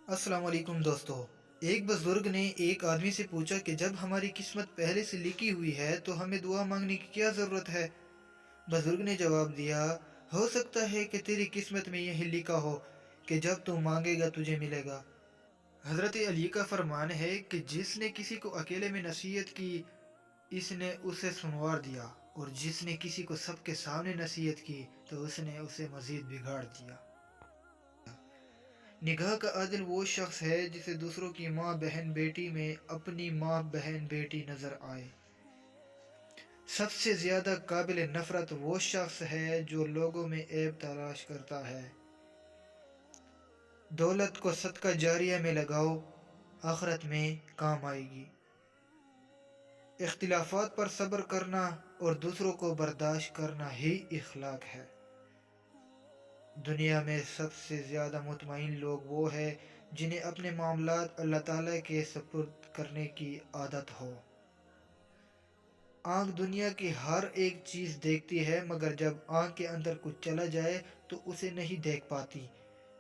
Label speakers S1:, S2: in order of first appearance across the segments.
S1: अस्सलाम वालेकुम दोस्तों। एक बुजुर्ग ने एक आदमी से पूछा कि जब हमारी किस्मत पहले से लिखी हुई है तो हमें दुआ मांगने की क्या ज़रूरत है। बुजुर्ग ने जवाब दिया, हो सकता है कि तेरी किस्मत में यही लिखा हो कि जब तू मांगेगा तुझे मिलेगा। हज़रत अली का फरमान है कि जिसने किसी को अकेले में नसीहत की, इसने उसे सुनवार दिया, और जिसने किसी को सबके सामने नसीहत की तो उसने उसे मज़ीद बिगाड़ दिया। निगाह का आदिल वो शख्स है जिसे दूसरों की माँ बहन बेटी में अपनी माँ बहन बेटी नजर आए। सबसे ज्यादा काबिल नफरत वो शख्स है जो लोगों में ऐब तलाश करता है। दौलत को सदका जारिया में लगाओ, आखिरत में काम आएगी। इख्तिलाफात पर सब्र करना और दूसरों को बर्दाश्त करना ही इखलाक है। दुनिया में सबसे ज़्यादा मुतमईन लोग वो हैं जिन्हें अपने मामलात अल्लाह ताला के सुपुर्द करने की आदत हो। आँख दुनिया की हर एक चीज़ देखती है, मगर जब आँख के अंदर कुछ चला जाए तो उसे नहीं देख पाती।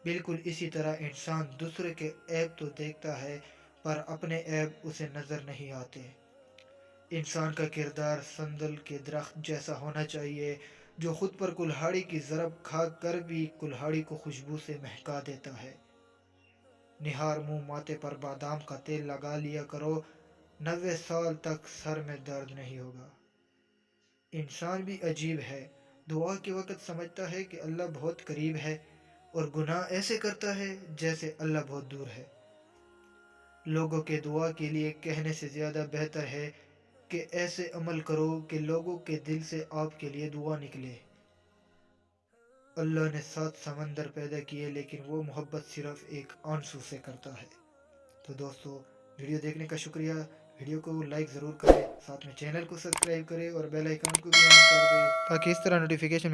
S1: बिल्कुल इसी तरह इंसान दूसरे के ऐब तो देखता है, पर अपने ऐब उसे नज़र नहीं आते। इंसान का किरदार संदल के दरख्त जैसा होना चाहिए, जो खुद पर कुल्हाड़ी की ज़रब खा कर भी कुल्हाड़ी को खुशबू से महका देता है। निहार मुंह माथे पर बादाम का तेल लगा लिया करो, 90 साल तक सर में दर्द नहीं होगा। इंसान भी अजीब है, दुआ के वक़्त समझता है कि अल्लाह बहुत करीब है, और गुनाह ऐसे करता है जैसे अल्लाह बहुत दूर है। लोगों के दुआ के लिए कहने से ज़्यादा बेहतर है कि ऐसे अमल करो कि लोगों के दिल से आपके लिए दुआ निकले। अल्लाह ने 7 समंदर पैदा किए, लेकिन वो मोहब्बत सिर्फ एक आंसू से करता है। तो दोस्तों, वीडियो देखने का शुक्रिया। वीडियो को लाइक ज़रूर करें, साथ में चैनल को सब्सक्राइब करें और बेल आइकन को भी ऑन कर दें ताकि इस तरह नोटिफिकेशन मिले।